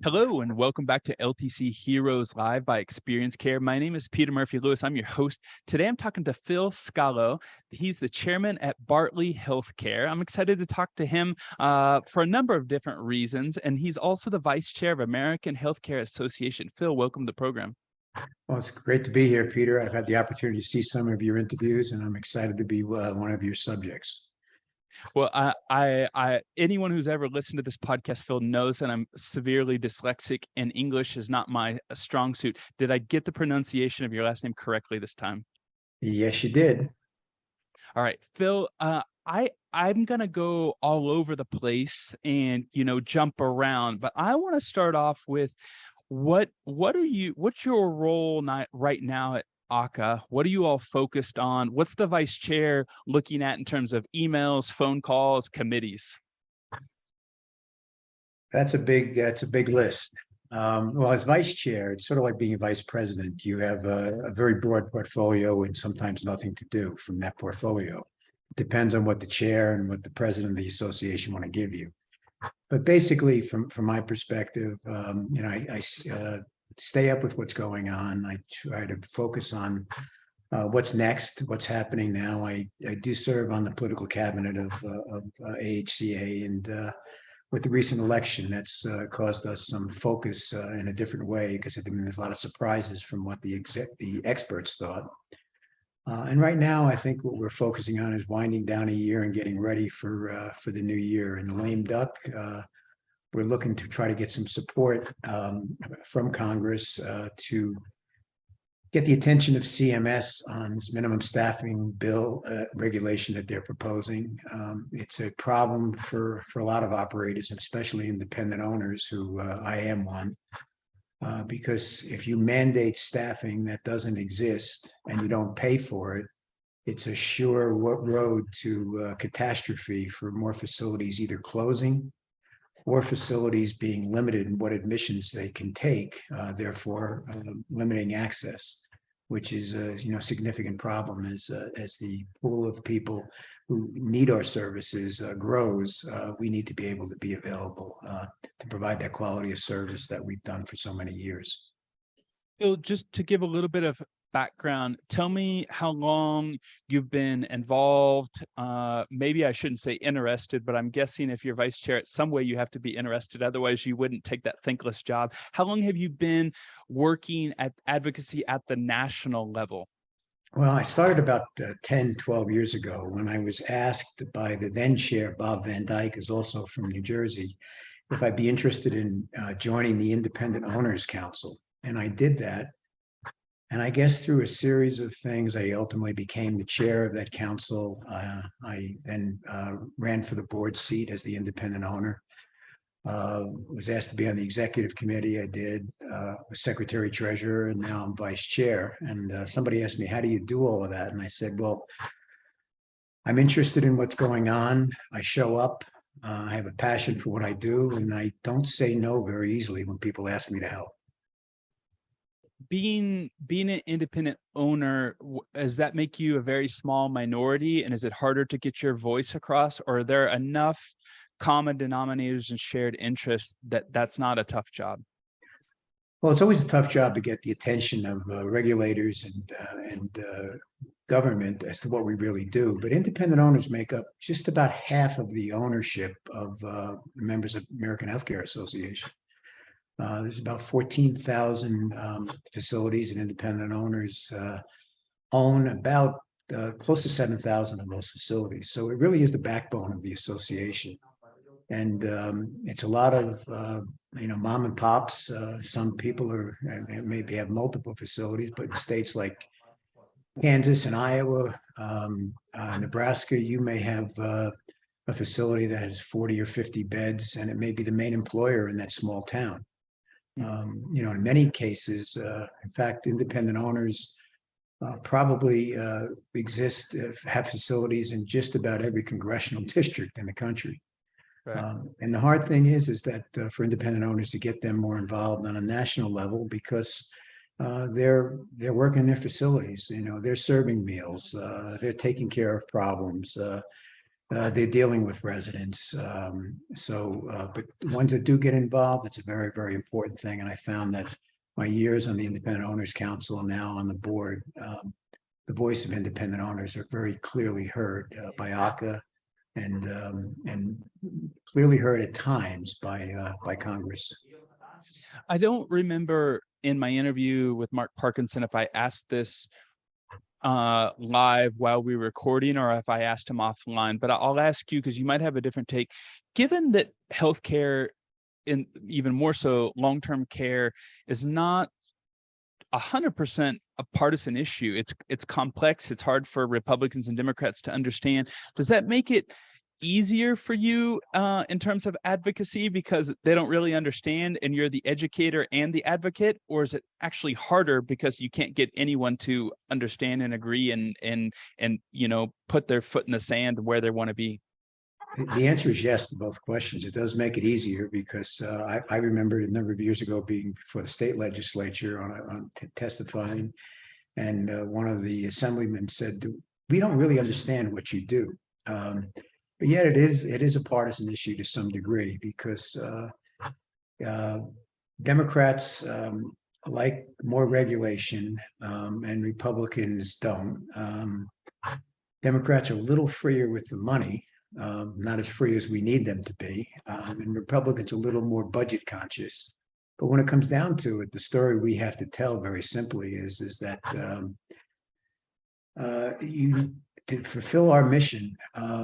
Hello and welcome back to LTC Heroes Live by Experience Care. My name is Peter Murphy Lewis. I'm your host. Today I'm talking to Phil Scalo. He's the chairman at Bartley Healthcare. I'm excited to talk to him for a number of different reasons. And he's also the vice chair of American Healthcare Association. Phil, welcome to the program. Well, it's great to be here, Peter. I've had the opportunity to see some of your interviews, and I'm excited to be one of your subjects. Well, anyone who's ever listened to this podcast, Phil, knows that I'm severely dyslexic and English is not my strong suit. Did I get the pronunciation of your last name correctly this time? Yes, you did. All right, Phil, I'm gonna go all over the place and jump around, but I want to start off with what's your role right now at ACA? What are you all focused on? What's the vice chair looking at in terms of emails, phone calls, committees? That's a big list. Well, as vice chair, it's sort of like being a vice president. You have a very broad portfolio and sometimes nothing to do from that portfolio. It depends on what the chair and what the president of the association want to give you. But basically, from my perspective, I stay up with what's going on. I try to focus on what's next, what's happening now. I do serve on the political cabinet of AHCA, and with the recent election, that's caused us some focus in a different way because there's a lot of surprises from what the experts thought. And right now, I think what we're focusing on is winding down a year and getting ready for the new year. And the lame duck, we're looking to try to get some support from Congress to get the attention of CMS on this minimum staffing bill regulation that they're proposing. It's a problem for a lot of operators, and especially independent owners, who I am one. Because if you mandate staffing that doesn't exist and you don't pay for it, it's a sure road to catastrophe for more facilities either closing or facilities being limited in what admissions they can take, therefore limiting access, which is a significant problem as the pool of people who need our services grows. We need to be able to be available to provide that quality of service that we've done for so many years. Phil, just to give a little bit of background, tell me how long you've been involved. Maybe I shouldn't say interested, but I'm guessing if you're vice chair, some way you have to be interested. Otherwise, you wouldn't take that thankless job. How long have you been working at advocacy at the national level? Well, I started about 10, 12 years ago when I was asked by the then chair, Bob Van Dyke, who's also from New Jersey, if I'd be interested in joining the Independent Owners Council. And I did that. And I guess through a series of things, I ultimately became the chair of that council. I then ran for the board seat as the independent owner. Was asked to be on the executive committee. I did. Was secretary treasurer, and now I'm vice chair. And somebody asked me, how do you do all of that? And I said, well, I'm interested in what's going on. I show up. I have a passion for what I do, and I don't say no very easily when people ask me to help. Being an independent owner, does that make you a very small minority? And is it harder to get your voice across? Or are there enough common denominators and shared interests that's not a tough job? Well, it's always a tough job to get the attention of regulators and government as to what we really do. But independent owners make up just about half of the ownership of the members of American Healthcare Association. There's about 14,000 facilities, and independent owners own about close to 7,000 of those facilities. So it really is the backbone of the association. And it's a lot of, mom and pops. Some people maybe have multiple facilities, but in states like Kansas and Iowa, Nebraska, you may have a facility that has 40 or 50 beds, and it may be the main employer in that small town. In many cases, in fact, independent owners probably have facilities in just about every congressional district in the country. Right. And the hard thing is that for independent owners to get them more involved on a national level, because they're working in their facilities. They're serving meals, they're taking care of problems. they're dealing with residents. But the ones that do get involved, it's a very, very important thing. And I found that my years on the Independent Owners Council and now on the board, the voice of independent owners are very clearly heard by ACA and clearly heard at times by Congress. I don't remember in my interview with Mark Parkinson if I asked this live while we were recording or if I asked him offline, but I'll ask you because you might have a different take. Given that healthcare, and even more so long-term care, is not 100% a partisan issue, it's complex, it's hard for Republicans and Democrats to understand. Does that make it easier for you in terms of advocacy because they don't really understand and you're the educator and the advocate, or is it actually harder because you can't get anyone to understand and agree and put their foot in the sand where they want to be? The answer is yes to both questions. It does make it easier because I remember a number of years ago being before the state legislature on testifying, and one of the assemblymen said, "We don't really understand what you do." But yet it is a partisan issue to some degree because Democrats like more regulation and Republicans don't. Democrats are a little freer with the money, not as free as we need them to be, and Republicans are a little more budget conscious. But when it comes down to it, the story we have to tell very simply is that to fulfill our mission,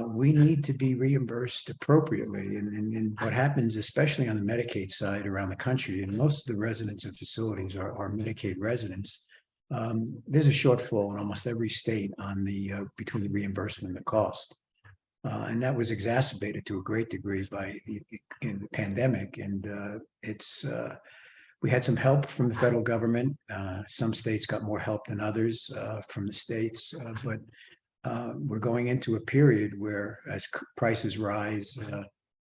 we need to be reimbursed appropriately. And what happens, especially on the Medicaid side around the country, and most of the residents of facilities are Medicaid residents, there's a shortfall in almost every state on between the reimbursement and the cost. And that was exacerbated to a great degree by the pandemic. And we had some help from the federal government. Some states got more help than others from the states, but we're going into a period where, as prices rise,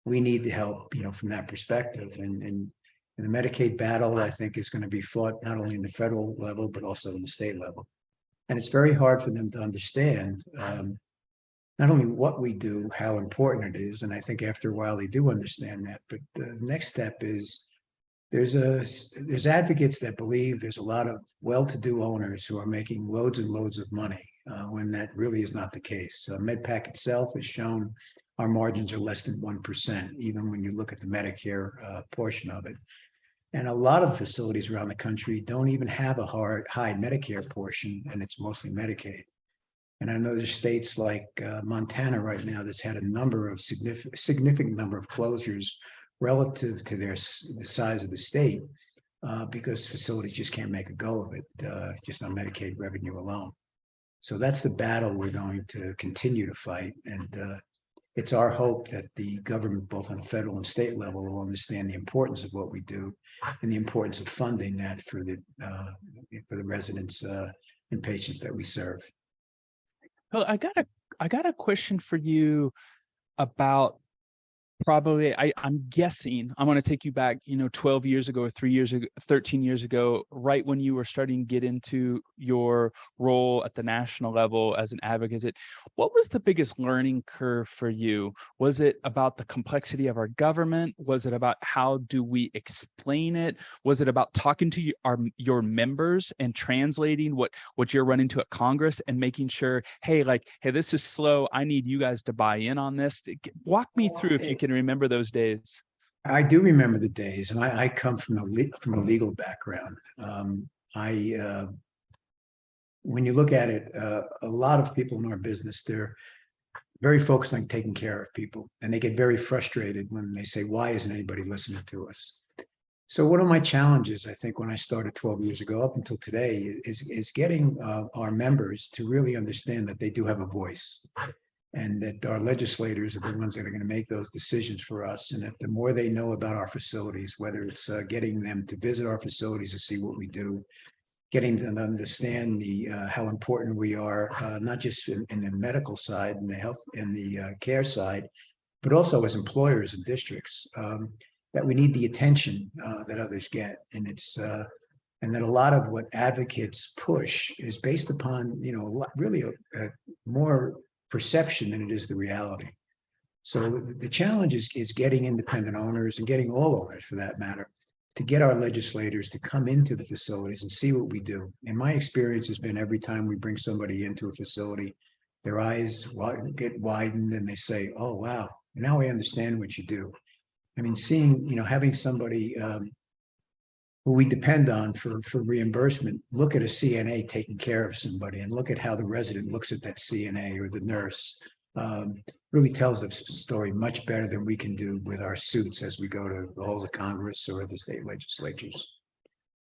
we need the help, from that perspective. And the Medicaid battle, I think, is going to be fought not only in the federal level but also in the state level. And it's very hard for them to understand not only what we do, how important it is, and I think after a while they do understand that. But the next step is there's advocates that believe there's a lot of well-to-do owners who are making loads and loads of money when that really is not the case. MedPAC itself has shown our margins are less than 1%, even when you look at the Medicare portion of it. And a lot of facilities around the country don't even have a high Medicare portion, and it's mostly Medicaid. And I know there's states like Montana right now that's had a number of significant number of closures relative to the size of the state because facilities just can't make a go of it, just on Medicaid revenue alone. So that's the battle we're going to continue to fight. And it's our hope that the government, both on a federal and state level, will understand the importance of what we do and the importance of funding that for the residents and patients that we serve. Well, I got a question for you about probably, I'm guessing, I'm going to take you back, 12 years ago or 3 years ago, 13 years ago, right when you were starting to get into your role at the national level as an advocate. What was the biggest learning curve for you? Was it about the complexity of our government? Was it about how do we explain it? Was it about talking to your members and translating what you're running to at Congress and making sure, hey, this is slow. I need you guys to buy in on this. Walk me through, if you can remember those days. I do remember the days, and I come from a legal background. When you look at it, a lot of people in our business, they're very focused on taking care of people, and they get very frustrated when they say, "Why isn't anybody listening to us?" So one of my challenges, I think, when I started 12 years ago up until today, is getting our members to really understand that they do have a voice, and that our legislators are the ones that are going to make those decisions for us. And that the more they know about our facilities, whether it's getting them to visit our facilities to see what we do, getting them to understand how important we are, not just in the medical side and the health and the care side, but also as employers and districts, that we need the attention that others get. And it's and that a lot of what advocates push is based upon, really a more perception than it is the reality. So the challenge is getting independent owners and getting all owners for that matter to get our legislators to come into the facilities and see what we do. And my experience has been every time we bring somebody into a facility, their eyes get widened and they say, oh, wow, now I understand what you do. I mean, seeing, having somebody who we depend on for reimbursement, look at a CNA taking care of somebody and look at how the resident looks at that CNA or the nurse, really tells the story much better than we can do with our suits as we go to the halls of Congress or the state legislatures.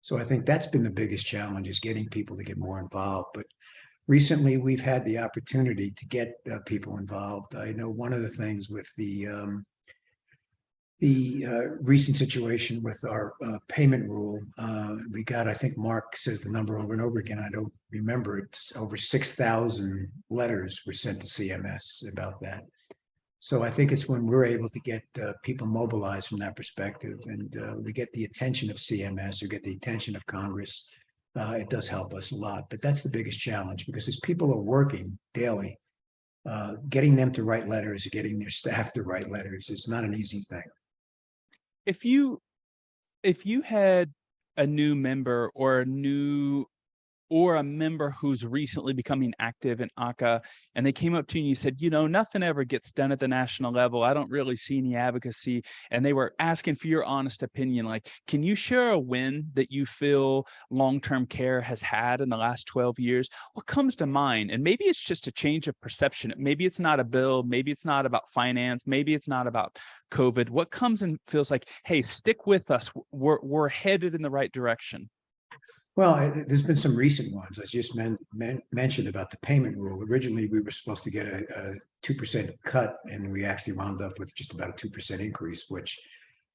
So I think that's been the biggest challenge, is getting people to get more involved. But recently we've had the opportunity to get people involved. I know one of the things with the recent situation with our payment rule, we got, I think Mark says the number over and over again, I don't remember, it's over 6,000 letters were sent to CMS about that. So I think it's when we're able to get people mobilized from that perspective, and we get the attention of CMS or get the attention of Congress, it does help us a lot. But that's the biggest challenge, because as people are working daily, getting them to write letters, getting their staff to write letters is not an easy thing. If you had a new member or a member who's recently becoming active in ACA, and they came up to you and you said, nothing ever gets done at the national level. I don't really see any advocacy. And they were asking for your honest opinion. Like, can you share a win that you feel long-term care has had in the last 12 years? What comes to mind? And maybe it's just a change of perception. Maybe it's not a bill. Maybe it's not about finance. Maybe it's not about COVID. What comes and feels like, hey, stick with us. We're headed in the right direction. Well, there's been some recent ones. I just mentioned about the payment rule. Originally, we were supposed to get a 2% cut, and we actually wound up with just about a 2% increase, which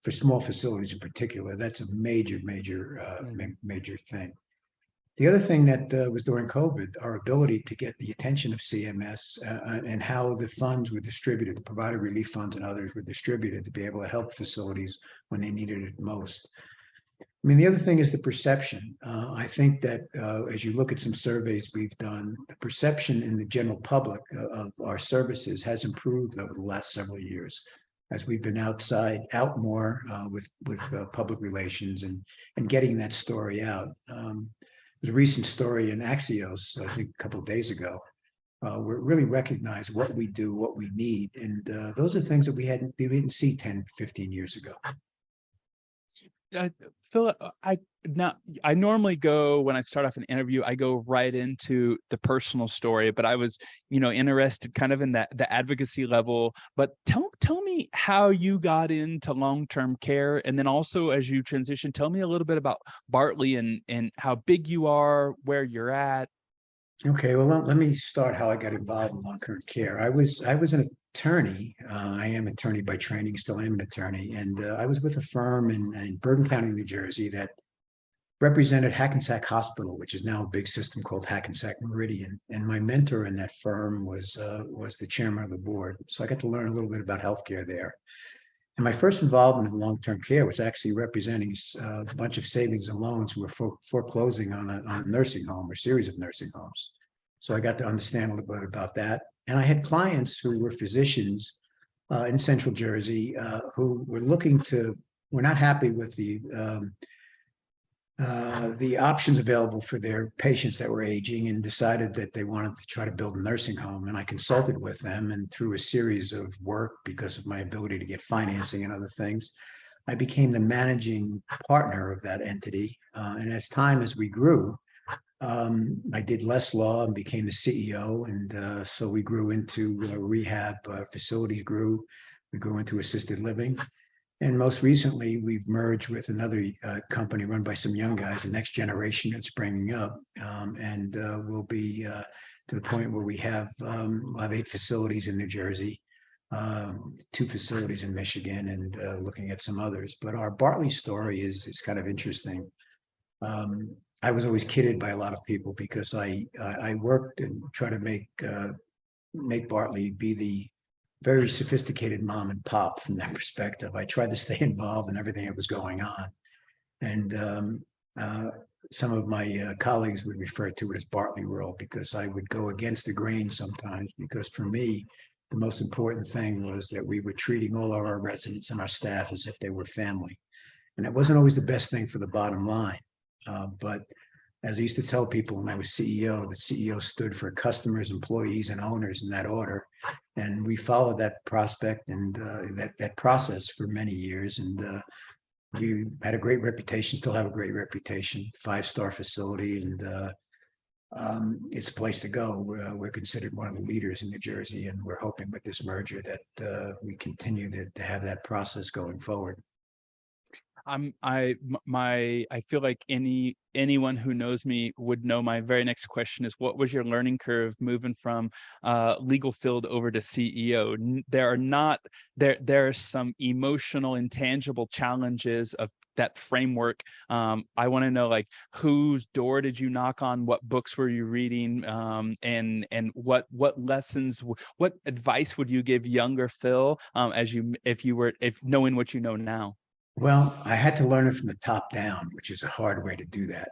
for small facilities in particular, that's a major thing. The other thing that was during COVID, our ability to get the attention of CMS and how the funds were distributed, the provider relief funds and others were distributed to be able to help facilities when they needed it most. I mean, the other thing is the perception. I think that as you look at some surveys we've done, the perception in the general public of our services has improved over the last several years, as we've been out more with public relations and getting that story out. There's a recent story in Axios, I think a couple of days ago, where it really recognized what we do, what we need. And those are things that we didn't see 10, 15 years ago. Philip, I normally go, when I start off an interview, I go right into the personal story, but I was, interested kind of in the advocacy level. But tell me how you got into long-term care, and then also as you transition, tell me a little bit about Bartley and how big you are, where you're at. Okay, well, let me start how I got involved in long-term care. I was an attorney. I am an attorney by training, still am an attorney. And I was with a firm in Bergen County, New Jersey, that represented Hackensack Hospital, which is now a big system called Hackensack Meridian. And my mentor in that firm was the chairman of the board. So I got to learn a little bit about healthcare there. And my first involvement in long-term care was actually representing a bunch of savings and loans who were foreclosing on a nursing home or series of nursing homes. So I got to understand a little bit about that. And I had clients who were physicians in Central Jersey who were were not happy with the options available for their patients that were aging, and decided that they wanted to try to build a nursing home. And I consulted with them, and through a series of work, because of my ability to get financing and other things, I became the managing partner of that entity. And as we grew, I did less law and became the CEO. And so we grew into rehab, facilities grew, we grew into assisted living. And most recently, we've merged with another company run by some young guys, the next generation that's springing up. And we'll be to the point where we'll have 8 facilities in New Jersey, 2 facilities in Michigan, and looking at some others. But our Bartley story is kind of interesting. I was always kidded by a lot of people because I worked and tried to make Bartley be the very sophisticated mom and pop from that perspective. I tried to stay involved in everything that was going on. And some of my colleagues would refer to it as Bartley World, because I would go against the grain sometimes, because for me, the most important thing was that we were treating all of our residents and our staff as if they were family. And that wasn't always the best thing for the bottom line. But as I used to tell people when I was CEO, the CEO stood for customers, employees, and owners in that order. And we followed that prospect and that process for many years. And we had a great reputation, still have a great reputation, 5-star facility, and it's a place to go. We're considered one of the leaders in New Jersey, and we're hoping with this merger that we continue to have that process going forward. I feel like anyone who knows me would know my very next question is, what was your learning curve moving from legal field over to CEO? There are some emotional, intangible challenges of that framework. I want to know, like, whose door did you knock on? What books were you reading? And what lessons, what advice would you give younger Phil if knowing what you know now? Well, I had to learn it from the top down, which is a hard way to do that.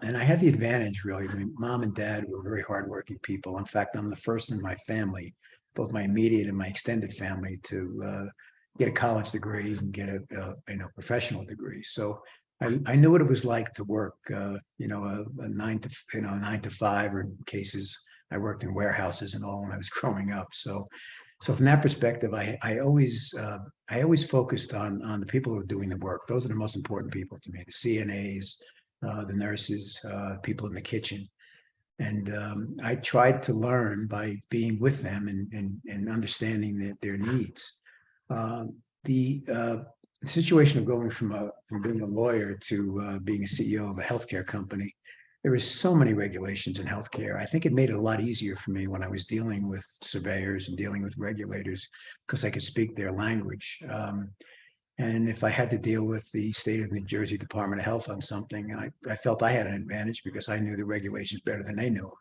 And I had the advantage, really. I mean, mom and dad were very hardworking people. In fact, I'm the first in my family, both my immediate and my extended family, to get a college degree and get a professional degree. So I knew what it was like to work, a 9 to 5, or in cases I worked in warehouses and all when I was growing up. So from that perspective, I always focused on the people who are doing the work. Those are the most important people to me: the CNAs, the nurses, people in the kitchen. And I tried to learn by being with them and understanding their needs. The situation of going from being a lawyer to being a CEO of a healthcare company, there was so many regulations in healthcare. I think it made it a lot easier for me when I was dealing with surveyors and dealing with regulators, because I could speak their language. And if I had to deal with the state of New Jersey Department of Health on something, I felt I had an advantage because I knew the regulations better than they knew.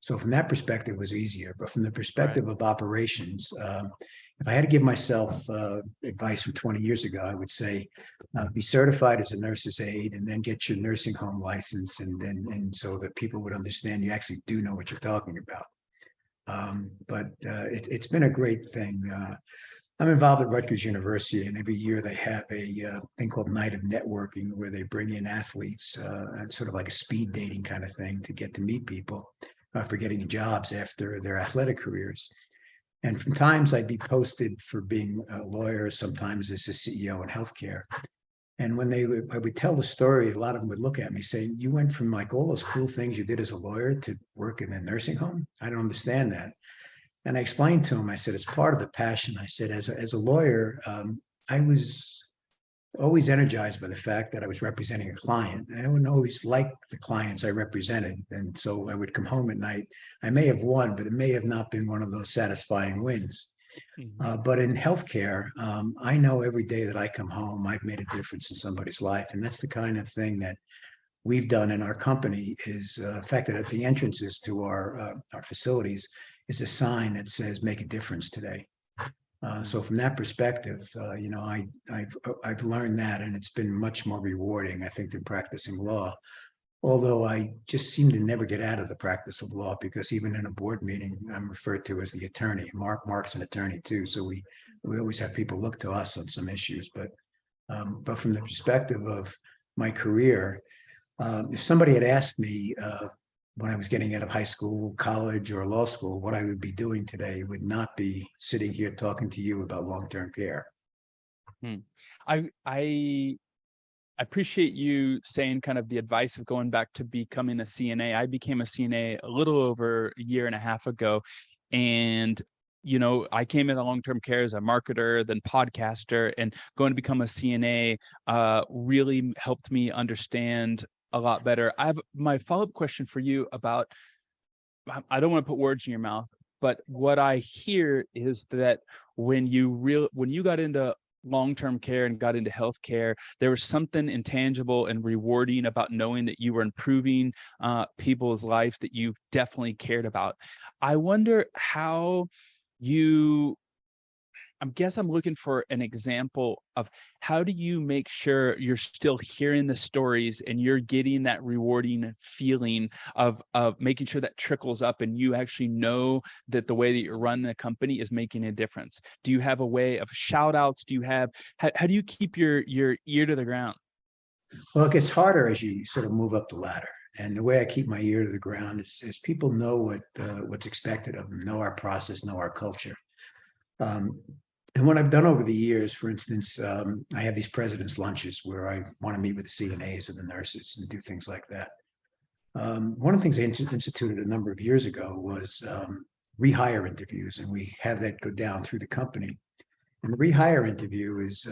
So from that perspective, it was easier. But from the Right. perspective of operations, if I had to give myself advice from 20 years ago, I would say be certified as a nurse's aide, and then get your nursing home license, and so that people would understand you actually do know what you're talking about. But it's been a great thing. I'm involved at Rutgers University, and every year they have a thing called Night of Networking, where they bring in athletes, sort of like a speed dating kind of thing, to get to meet people for getting jobs after their athletic careers. And from times I'd be posted for being a lawyer, sometimes as a CEO in healthcare. And when I would tell the story, a lot of them would look at me saying, "You went from like all those cool things you did as a lawyer to work in a nursing home? I don't understand that." And I explained to him, I said, it's part of the passion. I said, as a lawyer, I was always energized by the fact that I was representing a client. I wouldn't always like the clients I represented. And so I would come home at night. I may have won, but it may have not been one of those satisfying wins. Mhm. But in healthcare, I know every day that I come home, I've made a difference in somebody's life. And that's the kind of thing that we've done in our company. Is the fact that at the entrances to our facilities is a sign that says "Make a difference today." So from that perspective, I've learned that, and it's been much more rewarding, I think, than practicing law. Although I just seem to never get out of the practice of law, because even in a board meeting, I'm referred to as the attorney. Mark's an attorney too, so we always have people look to us on some issues. But from the perspective of my career, if somebody had asked me when I was getting out of high school, college, or law school, what I would be doing today would not be sitting here talking to you about long-term care. Hmm. I appreciate you saying kind of the advice of going back to becoming a CNA. I became a CNA a little over a year and a half ago. And, I came into long-term care as a marketer, then podcaster, and going to become a CNA really helped me understand a lot better. I have my follow-up question for you about, I don't want to put words in your mouth, but what I hear is that when you got into long-term care and got into healthcare, there was something intangible and rewarding about knowing that you were improving people's lives that you definitely cared about. I wonder how you guess I'm looking for an example of how do you make sure you're still hearing the stories and you're getting that rewarding feeling of making sure that trickles up and you actually know that the way that you're running the company is making a difference? Do you have a way of shout outs? Do you have how do you keep your ear to the ground? Well, it gets harder as you sort of move up the ladder. And the way I keep my ear to the ground is people know what's expected of them, know our process, know our culture. Um, and what I've done over the years, for instance, I have these president's lunches where I want to meet with the CNAs and the nurses and do things like that. One of the things I instituted a number of years ago was rehire interviews, and we have that go down through the company. And the rehire interview is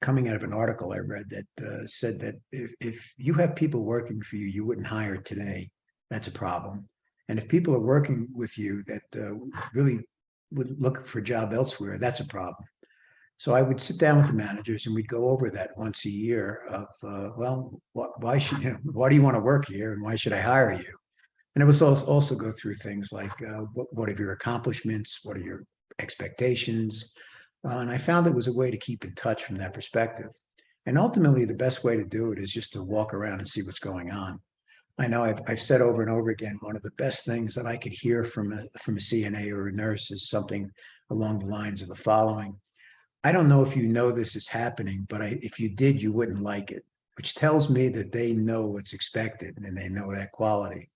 coming out of an article I read that said that if you have people working for you, you wouldn't hire today. That's a problem. And if people are working with you that really would look for a job elsewhere, that's a problem. So I would sit down with the managers and we'd go over that once a year of, well, why should, why do you want to work here and why should I hire you? And it was also go through things like, what are your accomplishments? What are your expectations? And I found it was a way to keep in touch from that perspective. And ultimately, the best way to do it is just to walk around and see what's going on. I know I've said over and over again, one of the best things that I could hear from a CNA or a nurse is something along the lines of the following. I don't know if you know this is happening, but if you did, you wouldn't like it, which tells me that they know what's expected and they know that quality.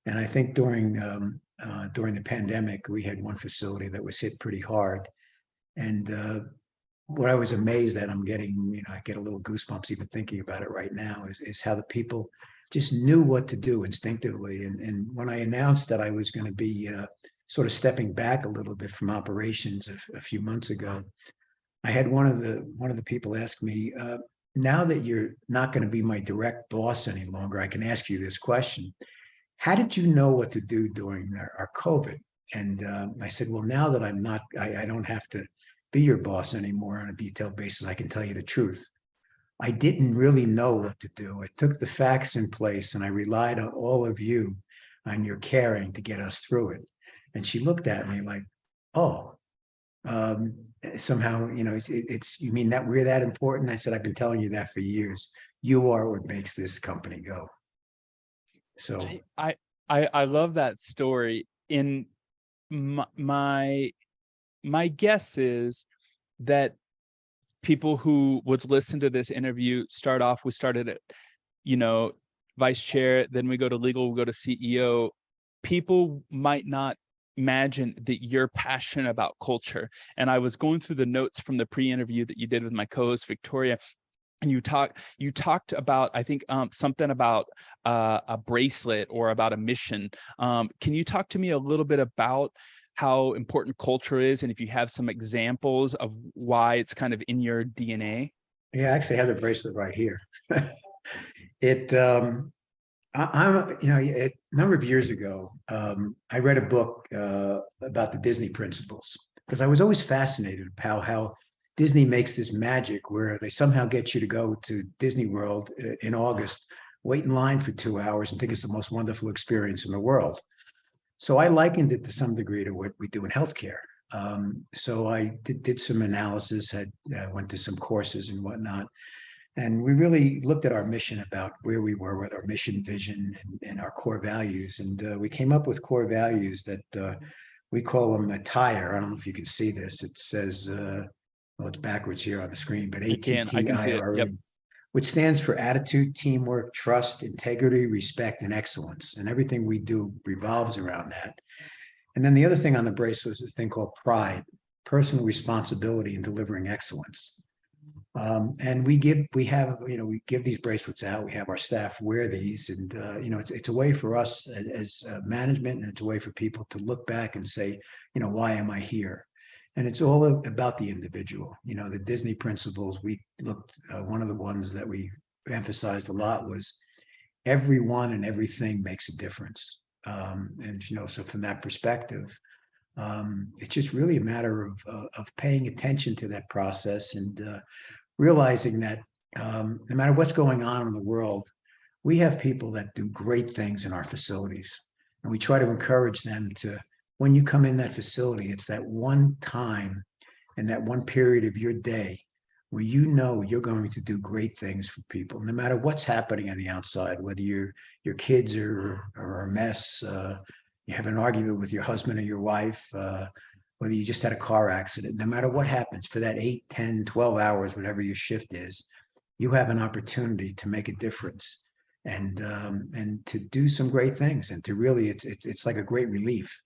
And I think during the pandemic, we had one facility that was hit pretty hard. And what I was amazed at, I'm getting, I get a little goosebumps even thinking about it right now, is how the people just knew what to do instinctively. And when I announced that I was going to be sort of stepping back a little bit from operations a few months ago, I had one of the people ask me, now that you're not going to be my direct boss any longer, I can ask you this question. How did you know what to do during our COVID? And I said, well, now that I'm not, I don't have to be your boss anymore on a detailed basis, I can tell you the truth. I didn't really know what to do. I took the facts in place and I relied on all of you, on your caring to get us through it. And she looked at me like, oh, somehow, it's, you mean that we're that important? I said, I've been telling you that for years. You are what makes this company go. So I love that story. In my guess is that people who would listen to this interview we started at, vice chair, then we go to legal, we go to CEO. People might not imagine that you're passionate about culture. And I was going through the notes from the pre-interview that you did with my co-host Victoria, and you talked about, I think, something about a bracelet or about a mission. Can you talk to me a little bit about how important culture is, and if you have some examples of why it's kind of in your DNA? yeah, I actually have the bracelet right here. It a number of years ago, I read a book about the Disney principles because I was always fascinated how Disney makes this magic where they somehow get you to go to Disney World in August, wait in line for 2 hours and think it's the most wonderful experience in the world. So I likened it to some degree to what we do in healthcare. So I did some analysis, went to some courses and whatnot. And we really looked at our mission about where we were with our mission, vision, and our core values. And we came up with core values that we call them attire. I don't know if you can see this. It says, well, it's backwards here on the screen, but I can see it. ATTIRE, Yep. which stands for attitude, teamwork, trust, integrity, respect, and excellence. And everything we do revolves around that. And then the other thing on the bracelet is a thing called pride, personal responsibility in delivering excellence. And we give these bracelets out. We have our staff wear these, and it's a way for us as management, and it's a way for people to look back and say, why am I here? And it's all about the individual. The Disney principles. We looked. One of the ones that we emphasized a lot was everyone and everything makes a difference. And so from that perspective, it's just really a matter of paying attention to that process and realizing that no matter what's going on in the world, we have people that do great things in our facilities. And we try to encourage them to, when you come in that facility, it's that one time in that one period of your day where you know you're going to do great things for people, no matter what's happening on the outside, whether your kids are a mess, you have an argument with your husband or your wife, whether you just had a car accident, no matter what happens for that 8, 10, 12 hours, whatever your shift is, you have an opportunity to make a difference and to do some great things and to really, it's like a great relief.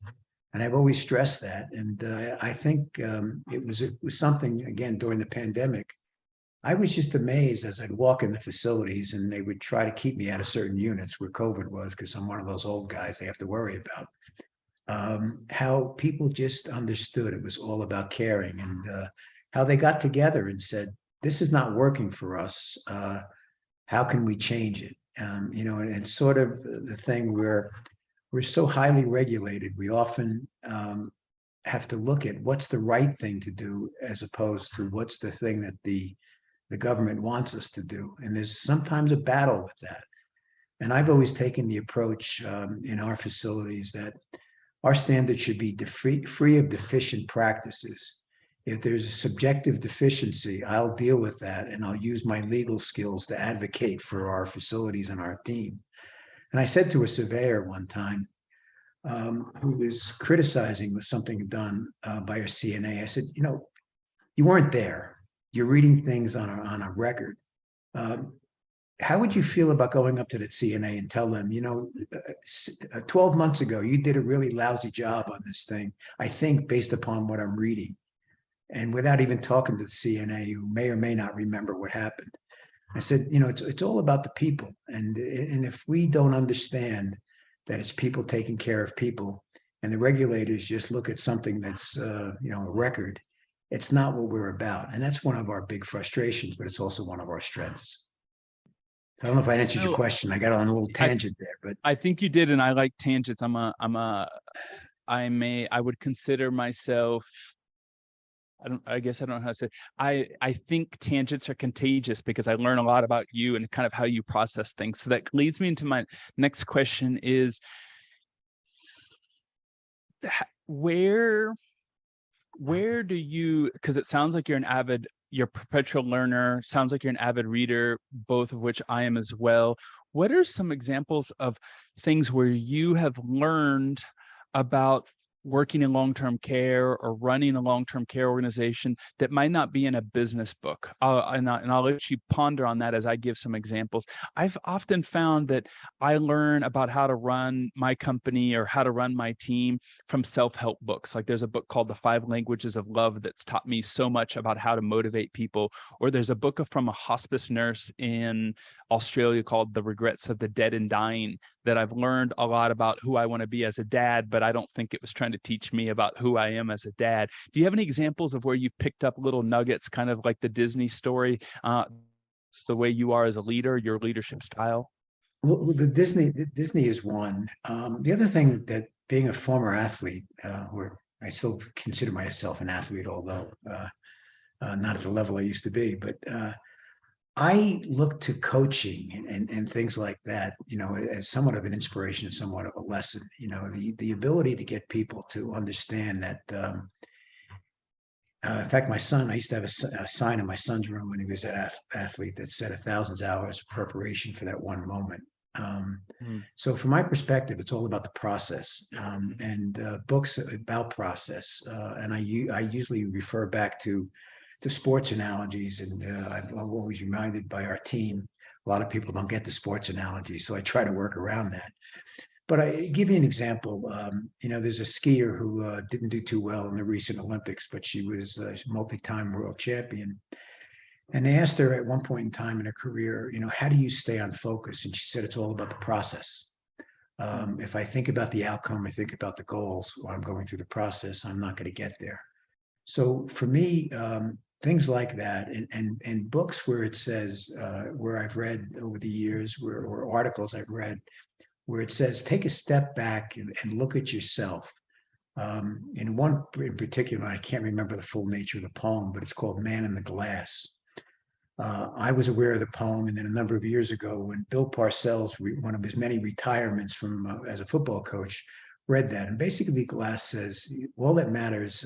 And I've always stressed that. And I think it was something, again, during the pandemic, I was just amazed as I'd walk in the facilities and they would try to keep me out of certain units where COVID was, because I'm one of those old guys they have to worry about. How people just understood it was all about caring, and how they got together and said, this is not working for us. How can we change it? And it's sort of the thing where we're so highly regulated. We often have to look at what's the right thing to do as opposed to what's the thing that the government wants us to do. And there's sometimes a battle with that. And I've always taken the approach in our facilities that our standards should be free of deficient practices. If there's a subjective deficiency, I'll deal with that and I'll use my legal skills to advocate for our facilities and our team. And I said to a surveyor one time who was criticizing something done by a CNA, I said, you weren't there. You're reading things on a record. How would you feel about going up to the CNA and tell them, 12 months ago, you did a really lousy job on this thing, I think, based upon what I'm reading, and without even talking to the CNA, who may or may not remember what happened. I said, it's all about the people. And if we don't understand that it's people taking care of people, and the regulators just look at something that's, a record, it's not what we're about. And that's one of our big frustrations, but it's also one of our strengths. I don't know if I answered your question. I got on a little tangent there, but I think you did, and I like tangents. I would consider myself, I guess I don't know how to say it. I think tangents are contagious because I learn a lot about you and kind of how you process things. So that leads me into my next question is, where do you, because it sounds like you're a perpetual learner, sounds like you're an avid reader, both of which I am as well. What are some examples of things where you have learned about working in long-term care or running a long-term care organization that might not be in a business book? And I'll let you ponder on that as I give some examples. I've often found that I learn about how to run my company or how to run my team from self-help books. Like there's a book called The 5 Languages of Love that's taught me so much about how to motivate people. Or there's a book from a hospice nurse in Australia called The Regrets of the Dead and Dying that I've learned a lot about who I want to be as a dad, but I don't think it was trying to teach me about who I am as a dad. Do you have any examples of where you've picked up little nuggets, kind of like the Disney story, the way you are as a leader, your leadership style? Well, the Disney is one. The other thing that being a former athlete, where I still consider myself an athlete, although not at the level I used to be, but I look to coaching and things like that, as somewhat of an inspiration and somewhat of a lesson. The ability to get people to understand that. In fact, my son, I used to have a sign in my son's room when he was an athlete that said 1,000 hours of preparation for that one moment. So from my perspective, it's all about the process, and books about process. And I usually refer back to sports analogies, and I'm always reminded by our team, a lot of people don't get the sports analogy, so I try to work around that. But I give you an example. There's a skier who didn't do too well in the recent Olympics, but she was a multi-time world champion. And they asked her at one point in time in her career, how do you stay on focus? And she said, it's all about the process. If I think about the outcome, I think about the goals while I'm going through the process, I'm not going to get there. So for me, things like that, and books where it says, where I've read over the years, or articles I've read, where it says, take a step back and look at yourself. In one in particular, I can't remember the full nature of the poem, but it's called Man in the Glass. I was aware of the poem, and then a number of years ago, when Bill Parcells, one of his many retirements from as a football coach, read that. And basically, Glass says all that matters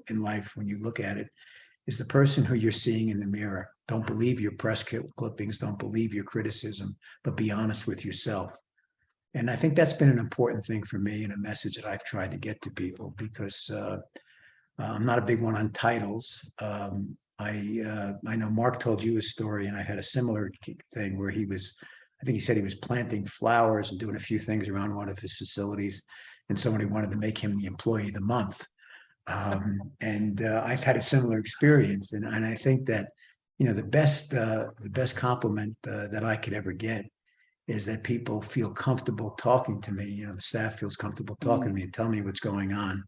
in life when you look at it is the person who you're seeing in the mirror. Don't believe your press clippings, don't believe your criticism, but be honest with yourself. And I think that's been an important thing for me and a message that I've tried to get to people, because I'm not a big one on titles. I know Mark told you a story, and I had a similar thing where I think he said he was planting flowers and doing a few things around one of his facilities, and somebody wanted to make him the employee of the month. And I've had a similar experience, and I think that the best compliment that I could ever get is that people feel comfortable talking to me. The staff feels comfortable talking to me and telling me what's going on,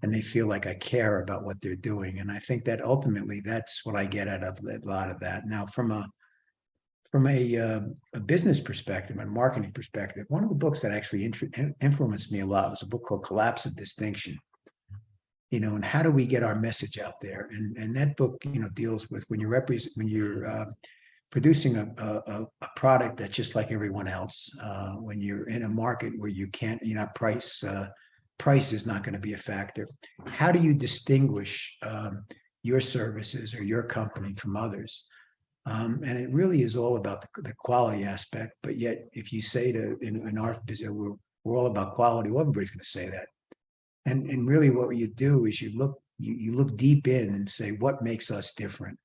and they feel like I care about what they're doing. And I think that ultimately that's what I get out of a lot of that. Now, from a business perspective and marketing perspective, one of the books that actually influenced me a lot was a book called Collapse of Distinction. And how do we get our message out there? And that book, deals with when you're producing a product that's just like everyone else. When you're in a market where price is not going to be a factor. How do you distinguish your services or your company from others? And it really is all about the quality aspect. But yet, if you say in our business, we're all about quality, well, everybody's going to say that. And really what you do is you look deep in and say, what makes us different?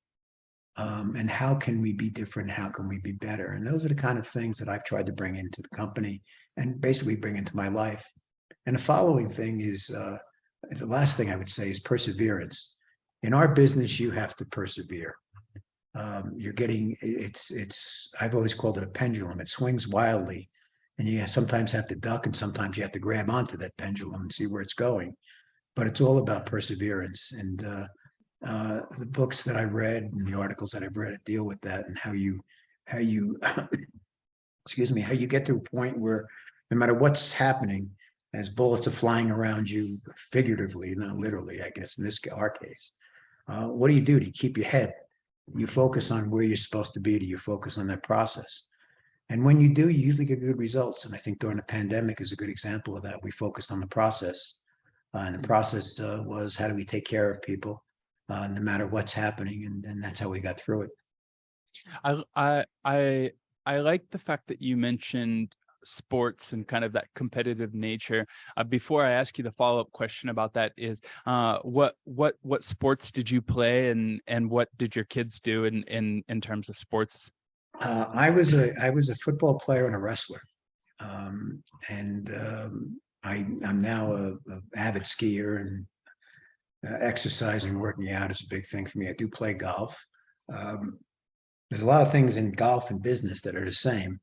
And how can we be different? How can we be better? And those are the kind of things that I've tried to bring into the company and basically bring into my life. And the following thing is, the last thing I would say is perseverance. In our business, you have to persevere. I've always called it a pendulum. It swings wildly, and you sometimes have to duck, and sometimes you have to grab onto that pendulum and see where it's going. But it's all about perseverance. And the books that I read and the articles that I've read deal with that, and how you excuse me, how you get to a point where no matter what's happening, as bullets are flying around you, figuratively, not literally, I guess, in our case, what do? Do you keep your head? You focus on where you're supposed to be. Do you focus on that process? And when you do, you usually get good results. And I think during the pandemic is a good example of that. We focused on the process. And the process was, how do we take care of people no matter what's happening? And that's how we got through it. I like the fact that you mentioned sports and kind of that competitive nature. Before I ask you the follow-up question about that is, what sports did you play, and what did your kids do in terms of sports? I was a football player and a wrestler, and I'm now a avid skier, and exercising, working out is a big thing for me. I do play golf. There's a lot of things in golf and business that are the same.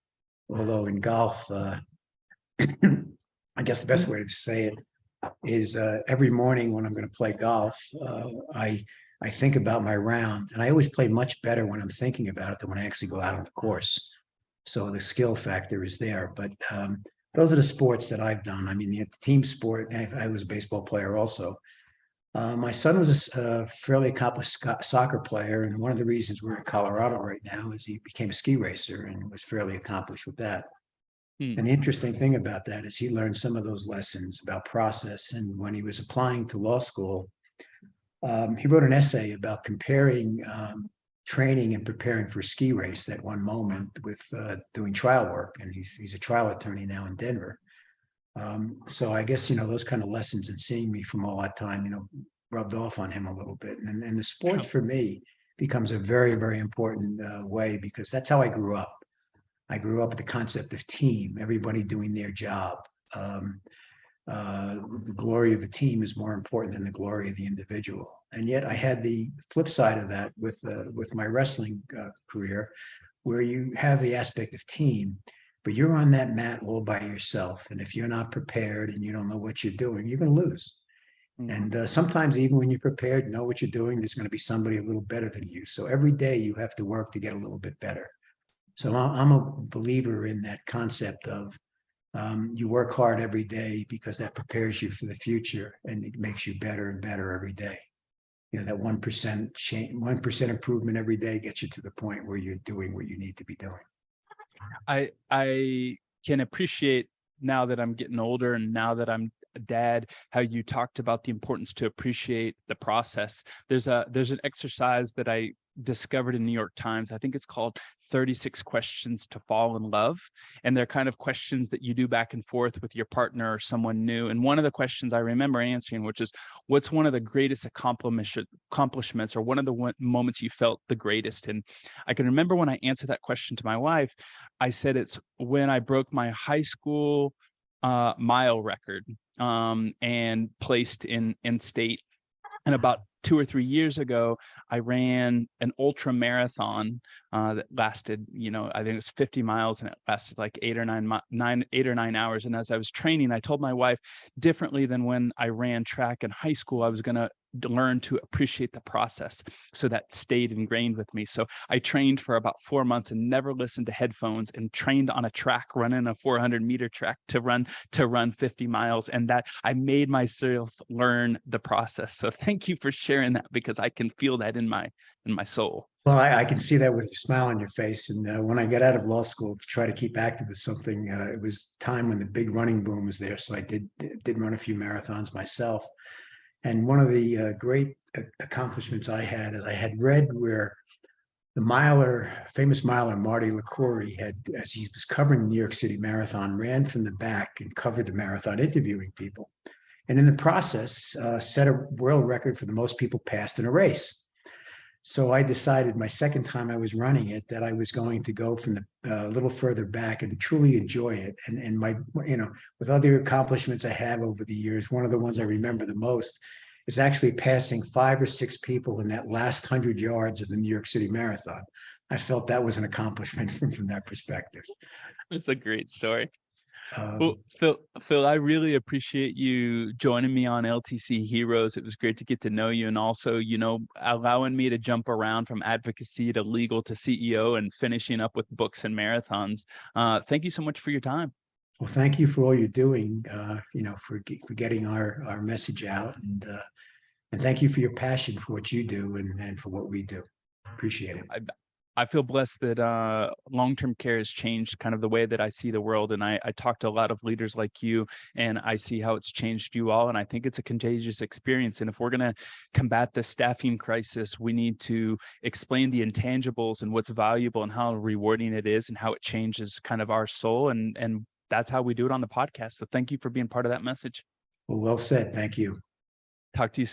Although in golf, I guess the best way to say it is every morning when I'm going to play golf, I think about my round, and I always play much better when I'm thinking about it than when I actually go out on the course. So the skill factor is there. But those are the sports that I've done. I mean, the team sport, I was a baseball player also. My son was a fairly accomplished soccer player, and one of the reasons we're in Colorado right now is he became a ski racer and was fairly accomplished with that. And the interesting thing about that is he learned some of those lessons about process. And when he was applying to law school, he wrote an essay about comparing training and preparing for a ski race that one moment with doing trial work. And he's a trial attorney now in Denver. So I guess, those kind of lessons and seeing me from all that time, rubbed off on him a little bit. And the sports for me becomes a very, very important way, because that's how I grew up. I grew up with the concept of team, everybody doing their job. The glory of the team is more important than the glory of the individual. And yet I had the flip side of that with my wrestling career, where you have the aspect of team, but you're on that mat all by yourself. And if you're not prepared and you don't know what you're doing, you're going to lose. And sometimes even when you're prepared, know what you're doing, there's going to be somebody a little better than you. So every day you have to work to get a little bit better. So I'm a believer in that concept of you work hard every day, because that prepares you for the future, and it makes you better and better every day. That 1% change, 1% improvement every day gets you to the point where you're doing what you need to be doing. I can appreciate, now that I'm getting older and now that I'm dad, how you talked about the importance to appreciate the process. There's an exercise that I discovered in New York Times. I think it's called 36 questions to fall in love. And they're kind of questions that you do back and forth with your partner or someone new. And one of the questions I remember answering, which is, what's one of the greatest accomplishments, or one of the moments you felt the greatest? And I can remember when I answered that question to my wife, I said, it's when I broke my high school mile record, and placed in state. And about 2 or 3 years ago, I ran an ultra marathon that lasted, I think it was 50 miles, and it lasted like 8 or 9 hours. And as I was training, I told my wife, differently than when I ran track in high school, I was going to learn to appreciate the process. So that stayed ingrained with me. So I trained for about 4 months and never listened to headphones, and trained on a track, running a 400-meter track to run 50 miles. And that I made myself learn the process. So thank you for sharing that, because I can feel that in my soul. Well, I can see that with your smile on your face. And when I got out of law school to try to keep active with something, it was time when the big running boom was there. So I did run a few marathons myself. And one of the great accomplishments I had is I had read where the famous miler, Marty LaCourie, as he was covering the New York City Marathon, ran from the back and covered the marathon, interviewing people. And in the process, set a world record for the most people passed in a race. So I decided my second time I was running it that I was going to go from the little further back and truly enjoy it. And my, with other accomplishments I have over the years, one of the ones I remember the most is actually passing 5 or 6 people in that last 100 yards of the New York City Marathon. I felt that was an accomplishment from that perspective. It's a great story. Well, Um, Phil, I really appreciate you joining me on LTC Heroes. It was great to get to know you, and also, allowing me to jump around from advocacy to legal to CEO and finishing up with books and marathons. Thank you so much for your time. well, thank you for all you're doing, for getting our message out, and thank you for your passion for what you do and for what we do. Appreciate it. I feel blessed that long-term care has changed kind of the way that I see the world. And I talk to a lot of leaders like you, and I see how it's changed you all. And I think it's a contagious experience. And if we're going to combat the staffing crisis, we need to explain the intangibles and what's valuable and how rewarding it is and how it changes kind of our soul. And that's how we do it on the podcast. So thank you for being part of that message. Well said. Thank you. Talk to you soon.